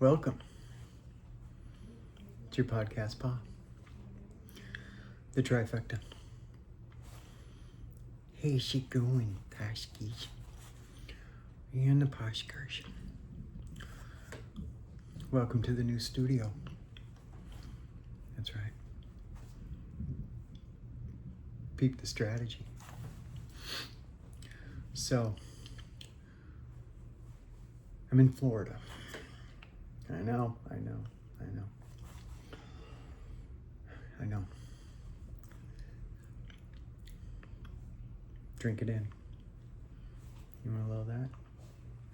Welcome to your podcast, Pa. The trifecta. How's she going, Pashkish? And the Poshkirsh. Welcome to the new studio. That's right. Peep the strategy. So, I'm in Florida. I know. Drink it in. You want a little of that?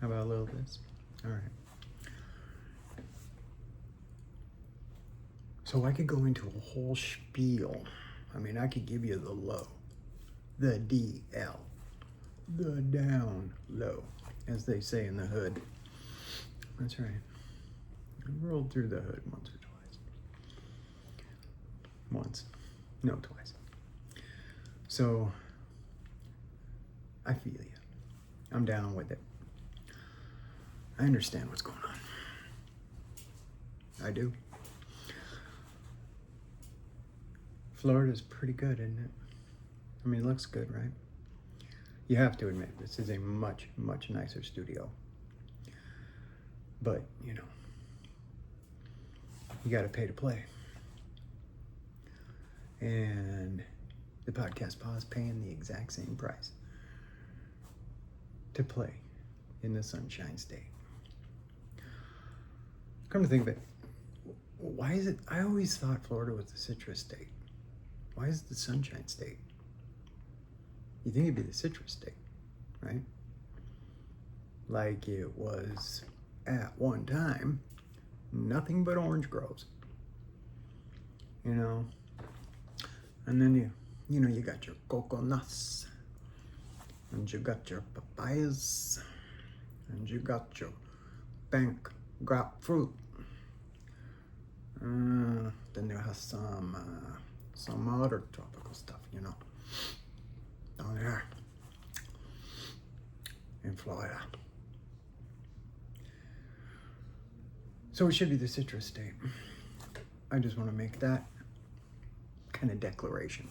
How about a little of this? All right. So I could go into a whole spiel. I mean, I could give you the low, the DL, the down low, as they say in the hood. That's right. I rolled through the hood once or twice. Twice. So, I feel you. I'm down with it. I understand what's going on. I do. Florida's pretty good, isn't it? I mean, it looks good, right? You have to admit, this is a much, much nicer studio. But, you gotta pay to play. And the Podcast Pa is paying the exact same price to play in the Sunshine State. Come to think of it, why is it, I always thought Florida was the Citrus State. Why is it the Sunshine State? You think it'd be the Citrus State, right? Like it was at one time, nothing but orange groves. And then you got your coconuts, and you got your papayas, and you got your bank grapefruit. Then you have some other tropical stuff, down there in Florida. So it should be the Citrus State. I just want to make that kind of declaration.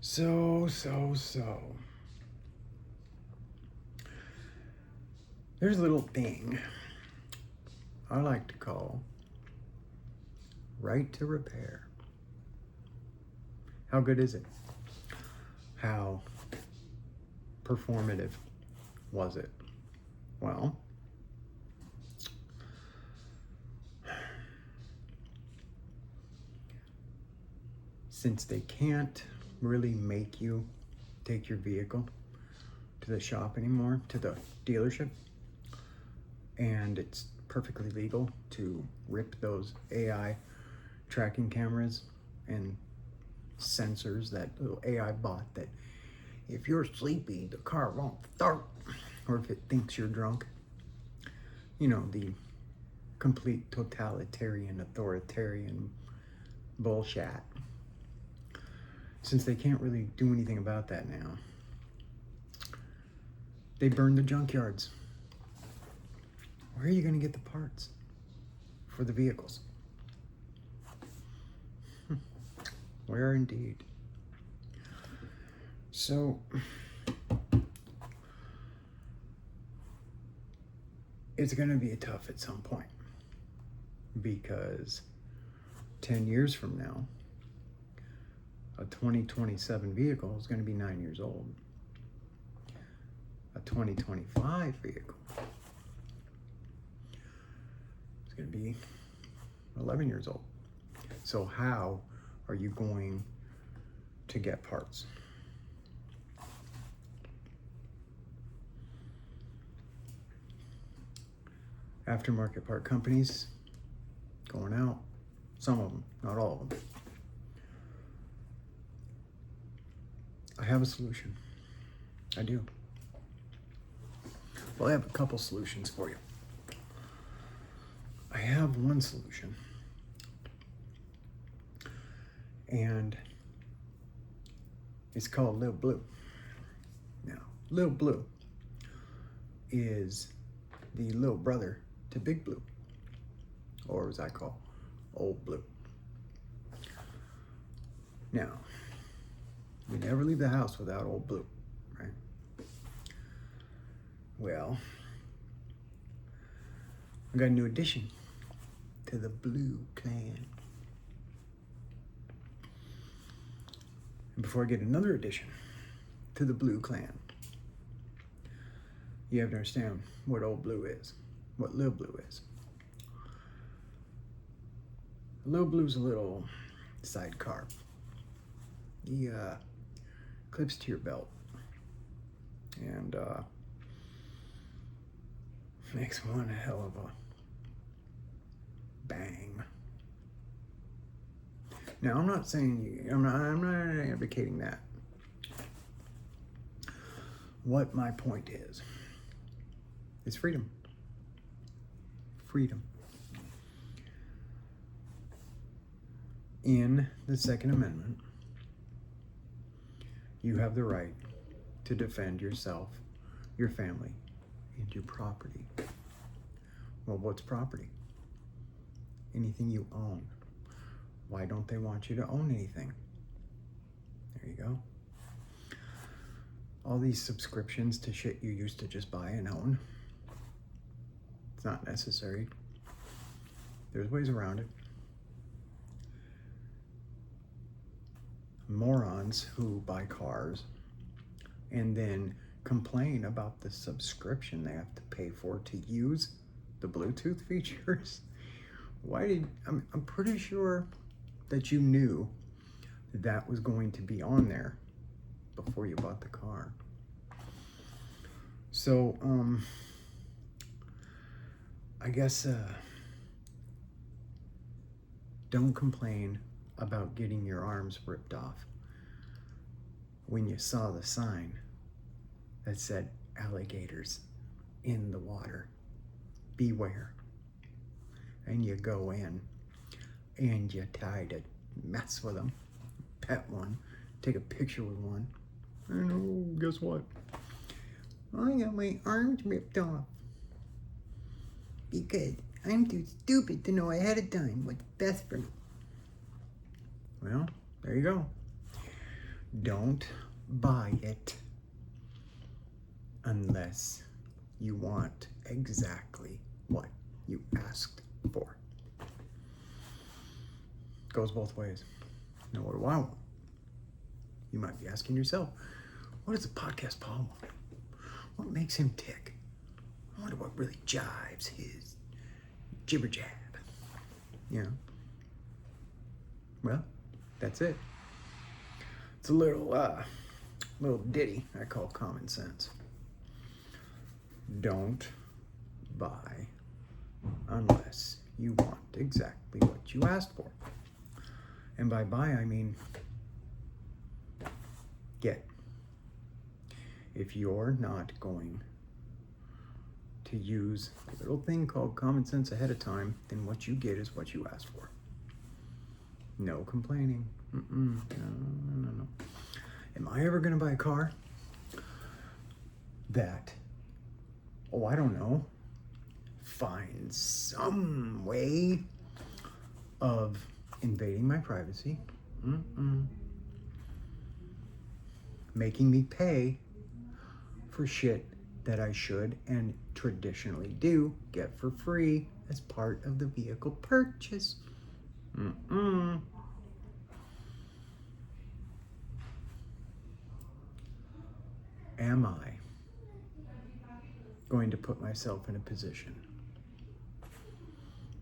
So. There's a little thing I like to call right to repair. How good is it? How performative was it? Well, since they can't really make you take your vehicle to the shop anymore, to the dealership, and it's perfectly legal to rip those AI tracking cameras and sensors, that little AI bot that if you're sleepy, the car won't start, or if it thinks you're drunk. The complete totalitarian, authoritarian bullshit. Since they can't really do anything about that now, they burn the junkyards. Where are you going to get the parts for the vehicles? Where indeed? So, it's going to be tough at some point, because 10 years from now, a 2027 vehicle is going to be 9 years old. A 2025 vehicle is going to be 11 years old. So how are you going to get parts? Aftermarket part companies going out. Some of them, not all of them. I have a solution. I do. Well, I have a couple solutions for you. I have one solution, and it's called Lil Blue. Now, Lil Blue is the little brother to Big Blue, or as I call Old Blue. Now, you never leave the house without Old Blue, right? Well, I got a new addition to the Blue Clan. And before I get another addition to the Blue Clan, you have to understand what Old Blue is, what Little Blue is. Little Blue's a little sidecar. He clips to your belt and makes one hell of a bang. Now, I'm not saying I'm not advocating that. What my point is freedom. Freedom. In the Second Amendment, you have the right to defend yourself, your family, and your property. Well, what's property? Anything you own. Why don't they want you to own anything? There you go. All these subscriptions to shit you used to just buy and own. It's not necessary. There's ways around it. Morons who buy cars and then complain about the subscription they have to pay for to use the Bluetooth features. I'm pretty sure that you knew that was going to be on there before you bought the car. So, I guess, don't complain about getting your arms ripped off when you saw the sign that said alligators in the water, beware. And you go in and you try to mess with them, pet one, take a picture with one, and oh, guess what? I got my arms ripped off because I'm too stupid to know ahead of time what's best for me. Well, there you go. Don't buy it unless you want exactly what you asked for. Goes both ways. Now, what do I want? You might be asking yourself, what does a podcast Paul want? What makes him tick? I wonder what really jives his jibber jab. You know? Well, that's it. It's a little ditty I call common sense. Don't buy unless you want exactly what you asked for. And by buy, I mean get. If you're not going to use a little thing called common sense ahead of time, then what you get is what you asked for. No complaining. No. Am I ever going to buy a car that, I don't know, finds some way of invading my privacy, making me pay for shit that I should and traditionally do get for free as part of the vehicle purchase? Am I going to put myself in a position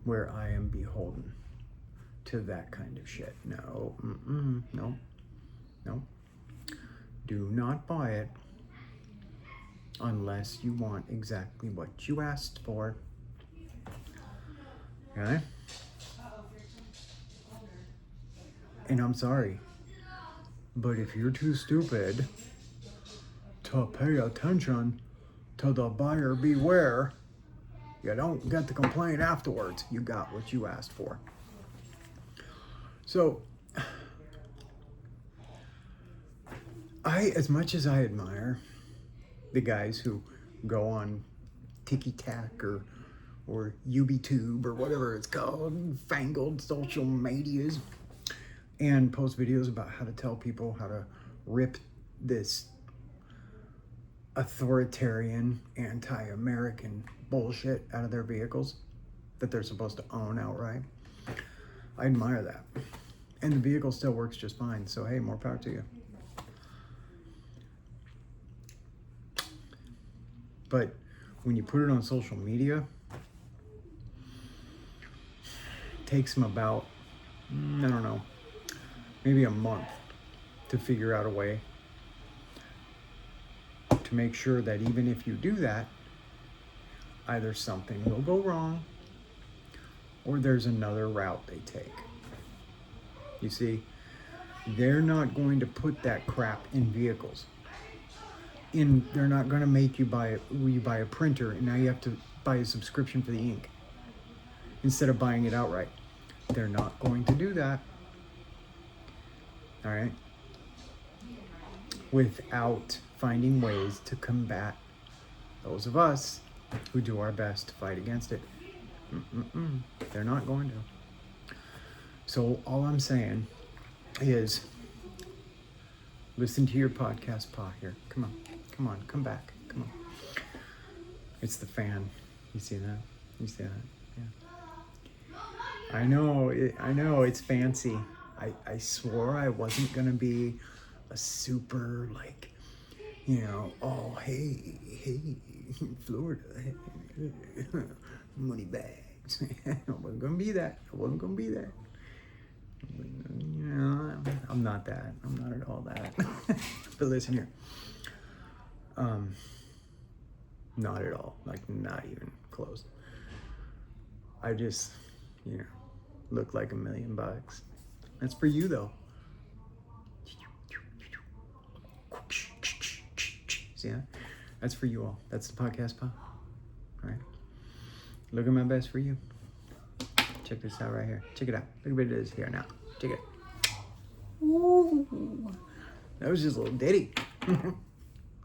where I am beholden to that kind of shit? No. No. Do not buy it unless you want exactly what you asked for. Okay? And I'm sorry, but if you're too stupid to pay attention to the buyer beware, you don't get to complain afterwards. You got what you asked for. So, as much as I admire the guys who go on Tiki-Tac or UbiTube or whatever it's called, fangled social medias, and post videos about how to tell people how to rip this authoritarian, anti-American bullshit out of their vehicles that they're supposed to own outright. I admire that. And the vehicle still works just fine, so hey, more power to you. But when you put it on social media, it takes them about, I don't know, maybe a month to figure out a way to make sure that even if you do that, either something will go wrong or there's another route they take. You see, they're not going to put that crap in vehicles. They're not going to make you buy a printer and now you have to buy a subscription for the ink instead of buying it outright. They're not going to do that. All right? Without finding ways to combat those of us who do our best to fight against it. They're not going to. So all I'm saying is listen to your podcast, Pa, here. Come on, come back. Come on. It's the fan. You see that? You see that? Yeah. I know, it's fancy. I swore I wasn't gonna be a super, like, you know, oh, hey, Florida, money bags. I wasn't gonna be that. You know, I'm not that. I'm not at all that. But listen here. Not at all. Like, not even close. I just, you know, look like $1 million. That's for you, though. See that? That's for you all. That's the podcast, Pa. All right. Look at my best for you. Check this out right here. Check it out. Look at what it is here now. Check it. Ooh. That was just a little ditty.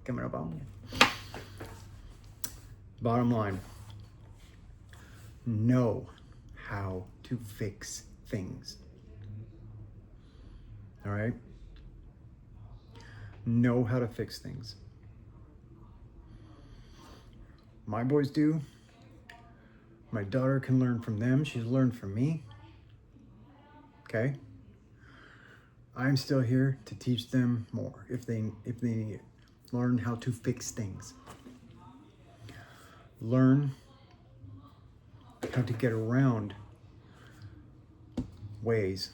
Coming up on you. Bottom line. Know how to fix things. All right? Know how to fix things. My boys do. My daughter can learn from them. She's learned from me. Okay? I'm still here to teach them more if they need it. Learn how to fix things. Learn how to get around ways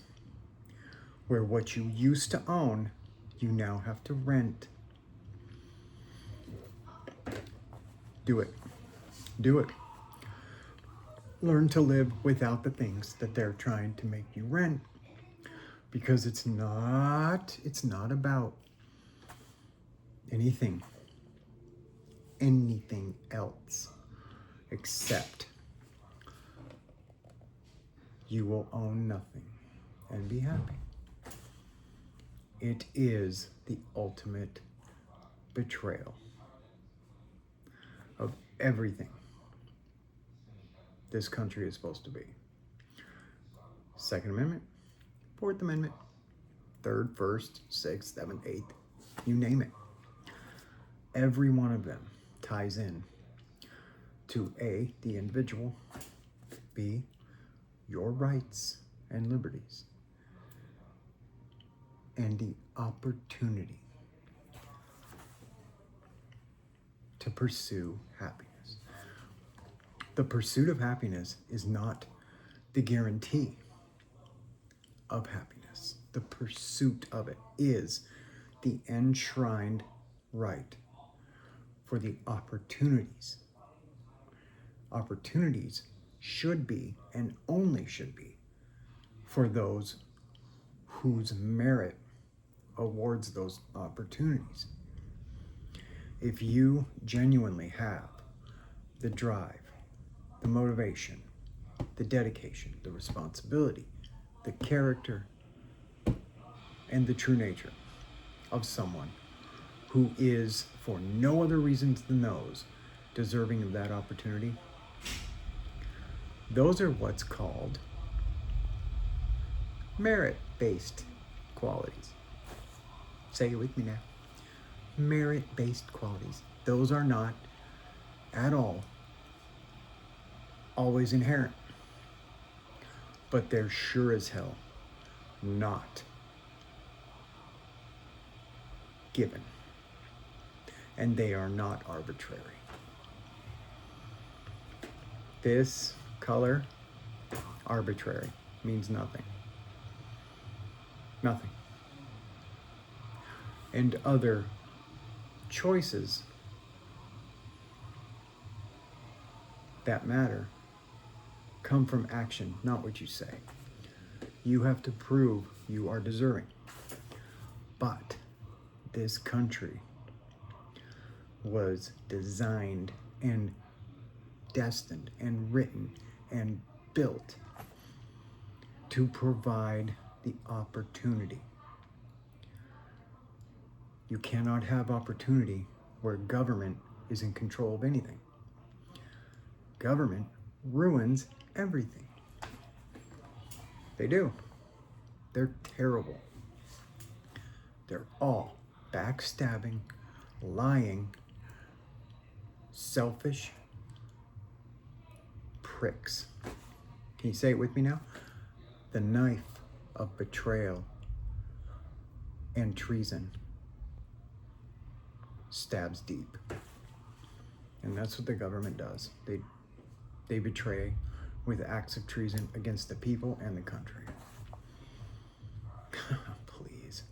where what you used to own, you now have to rent. Do it. Do it. Learn to live without the things that they're trying to make you rent. Because it's not about anything else except you will own nothing and be happy. It is the ultimate betrayal of everything this country is supposed to be. Second Amendment, Fourth Amendment, Third, First, Sixth, Seventh, Eighth, you name it. Every one of them ties in to A, the individual, B, your rights and liberties, and the opportunity to pursue happiness. The pursuit of happiness is not the guarantee of happiness. The pursuit of it is the enshrined right for the opportunities. Opportunities should be and only should be for those whose merit awards those opportunities. If you genuinely have the drive, the motivation, the dedication, the responsibility, the character, and the true nature of someone who is, for no other reasons than those, deserving of that opportunity, those are what's called merit-based qualities. Say it with me now. Merit-based qualities. Those are not at all always inherent, but they're sure as hell not given, and they are not arbitrary. This color, arbitrary, means nothing. Nothing. And other choices that matter come from action, not what you say. You have to prove you are deserving. But this country was designed and destined and written and built to provide the opportunity. You cannot have opportunity where government is in control of anything. Government ruins everything. They do. They're terrible. They're all backstabbing, lying, selfish pricks. Can you say it with me now? The knife of betrayal and treason stabs deep. And that's what the government does. They betray with acts of treason against the people and the country. Please.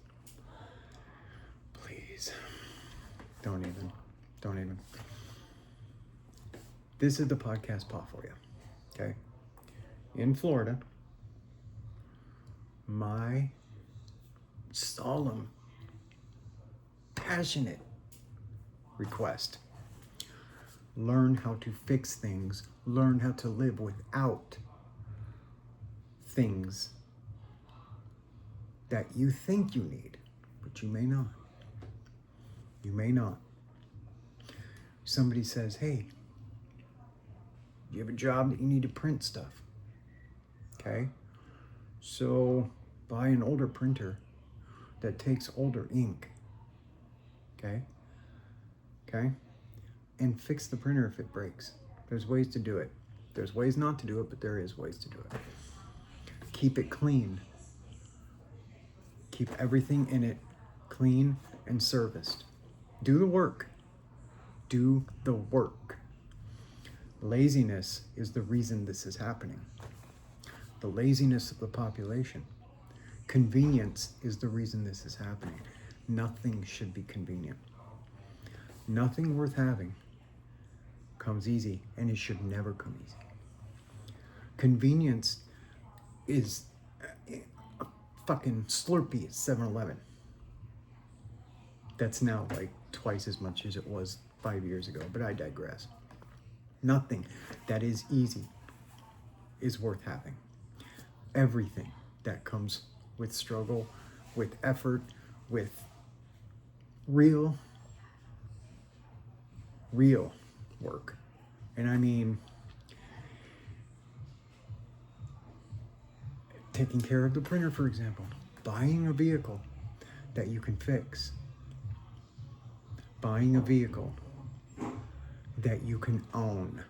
Please. Don't even. This is the podcast paw for you. Okay? In Florida, my solemn, passionate request: learn how to fix things, learn how to live without things that you think you need, but you may not. You may not. Somebody says, hey, you have a job that you need to print stuff. Okay? So buy an older printer that takes older ink. Okay? Okay? And fix the printer if it breaks. There's ways to do it. There's ways not to do it, but there is ways to do it. Keep it clean. Keep everything in it clean and serviced. Do the work. Do the work. Laziness is the reason this is happening. The laziness of the population. Convenience is the reason this is happening. Nothing should be convenient. Nothing worth having comes easy, and it should never come easy. Convenience is a fucking Slurpee at 7-Eleven. That's now like twice as much as it was 5 years ago, but I digress. Nothing that is easy is worth having. Everything that comes with struggle, with effort, with real work. And I mean, taking care of the printer, for example, buying a vehicle that you can fix, buying a vehicle that you can own.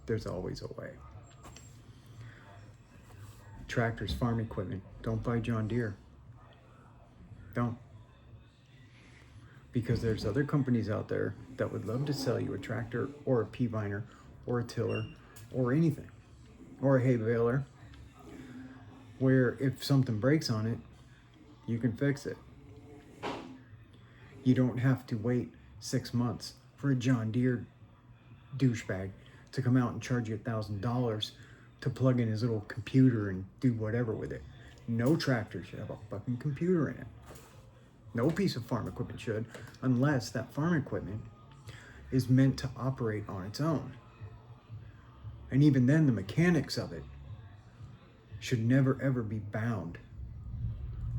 There's always a way. Tractors, farm equipment. Don't buy John Deere. Don't. Because there's other companies out there that would love to sell you a tractor or a P-Viner or a tiller or anything, or a hay baler, where if something breaks on it, you can fix it. You don't have to wait 6 months for a John Deere douchebag to come out and charge you $1,000 to plug in his little computer and do whatever with it. No tractor should have a fucking computer in it. No piece of farm equipment should, unless that farm equipment is meant to operate on its own. And even then, the mechanics of it should never ever be bound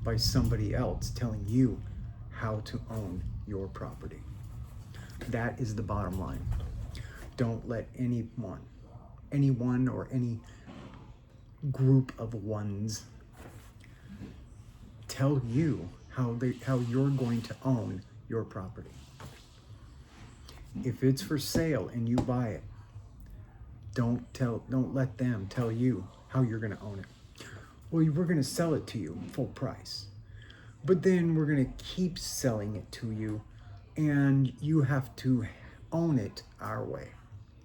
by somebody else telling you how to own your property. That is the bottom line. Don't let anyone or any group of ones tell you how you're going to own your property. If it's for sale and you buy it, don't let them tell you how you're going to own it. Well, we're going to sell it to you full price, but then we're going to keep selling it to you, and you have to own it our way,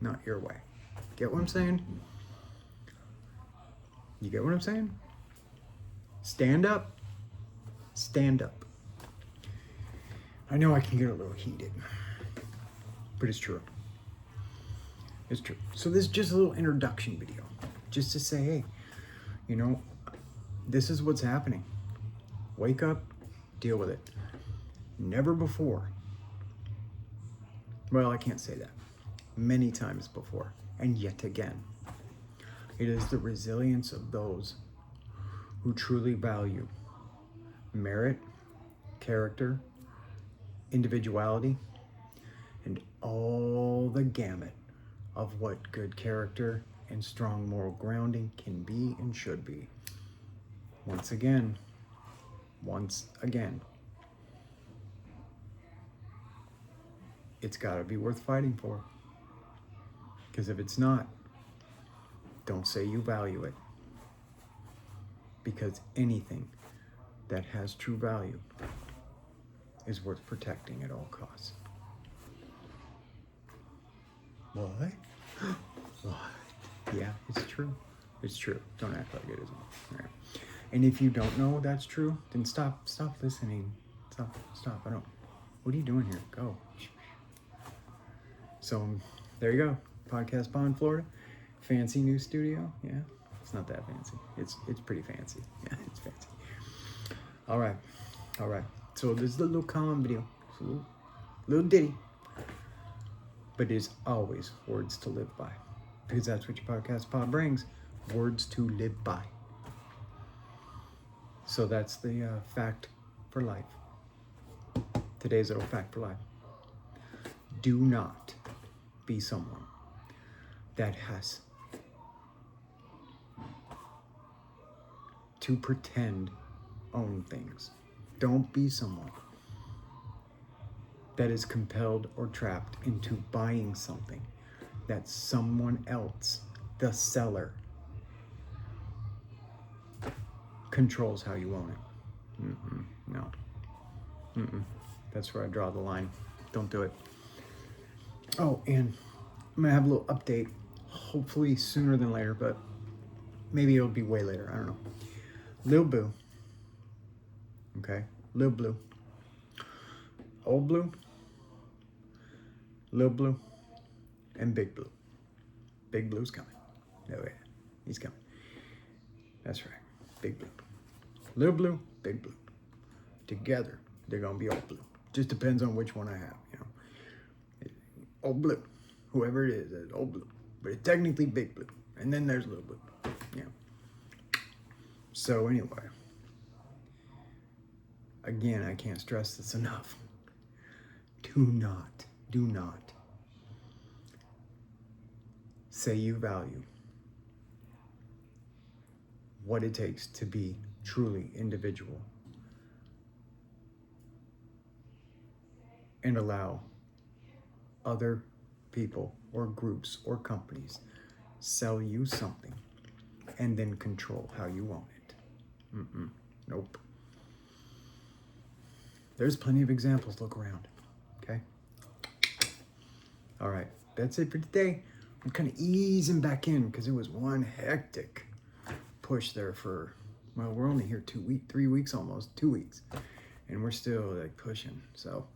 not your way. Get what I'm saying? You get what I'm saying? Stand up. Stand up. I know I can get a little heated, but it's true. It's true. So this is just a little introduction video, just to say, hey, you know, this is what's happening. Wake up, deal with it. Never before. Well, I can't say that. Many times before, and yet again. It is the resilience of those who truly value merit, character, individuality, and all the gamut of what good character and strong moral grounding can be and should be. Once again, it's got to be worth fighting for. Because if it's not, don't say you value it. Because anything that has true value is worth protecting at all costs. What? What? Yeah, it's true. It's true. Don't act like it isn't. All right. And if you don't know that's true, then stop listening. Stop. What are you doing here? Go. So there you go. Podcast Pond, Florida. Fancy new studio. Yeah, it's not that fancy. It's pretty fancy. Yeah, it's fancy. All right. So this is a little calm video. It's a little ditty. But it is always words to live by. Because that's what your podcast pod brings. Words to live by. So that's the fact for life. Today's little fact for life. Do not be someone that has to pretend own things. Don't be someone that is compelled or trapped into buying something that someone else, the seller, controls how you own it. No. That's where I draw the line. Don't do it. Oh, and I'm gonna have a little update, hopefully sooner than later, but maybe it'll be way later. I don't know. Lil Boo. Okay, Lil Blue. Old Blue, Lil Blue, and Big Blue. Big Blue's coming. No way. He's coming. That's right. Big Blue. Lil Blue, Big Blue. Together, they're going to be Old Blue. Just depends on which one I have, you know. Old Blue. Whoever it is, it's Old Blue. But it's technically Big Blue. And then there's Lil Blue. Yeah. So anyway. Again, I can't stress this enough. Do not say you value what it takes to be truly individual and allow other people or groups or companies sell you something and then control how you own it. Nope. There's plenty of examples. Look around. Okay? All right. That's it for today. I'm kind of easing back in because it was one hectic push there for, well, we're only here 3 weeks almost, 2 weeks. And we're still like pushing. So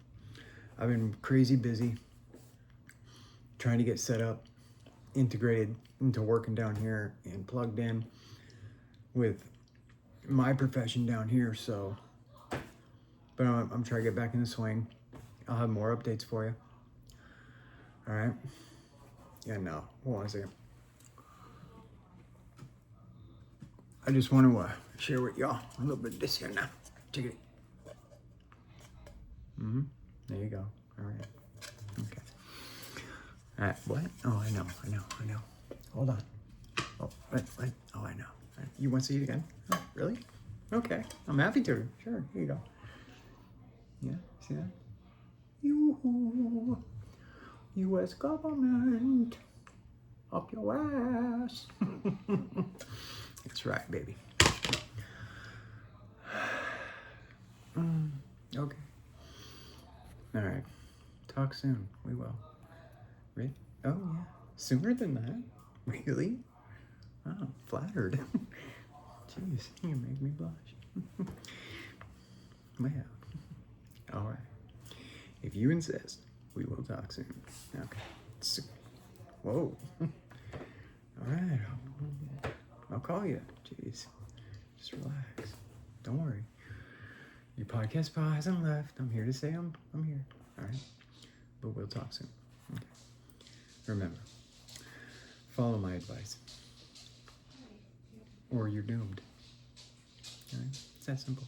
I've been crazy busy trying to get set up, integrated into working down here and plugged in with my profession down here. So, but I'm trying to get back in the swing. I'll have more updates for you. All right. Yeah, no. Hold on a second. I just want to share with y'all a little bit of this here now. Check it. There you go. All right. Okay. What? Oh, I know. Hold on. Oh, what? Oh, I know. You want to see it again? Oh, really? Okay. I'm happy to. Sure. Here you go. Yeah. See that? You, U.S. government, up your ass. That's right, baby. Okay. All right. Talk soon. We will. Really? Oh, yeah. Sooner than that? Really? Oh, flattered. Jeez, you make me blush. Well, all right. If you insist, we will talk soon. Okay. Whoa. All right. I'll call you. Jeez. Just relax. Don't worry. Your podcast pal hasn't left. I'm here to say I'm here. All right. But we'll talk soon. Okay. Remember, follow my advice, or you're doomed. All right? It's that simple.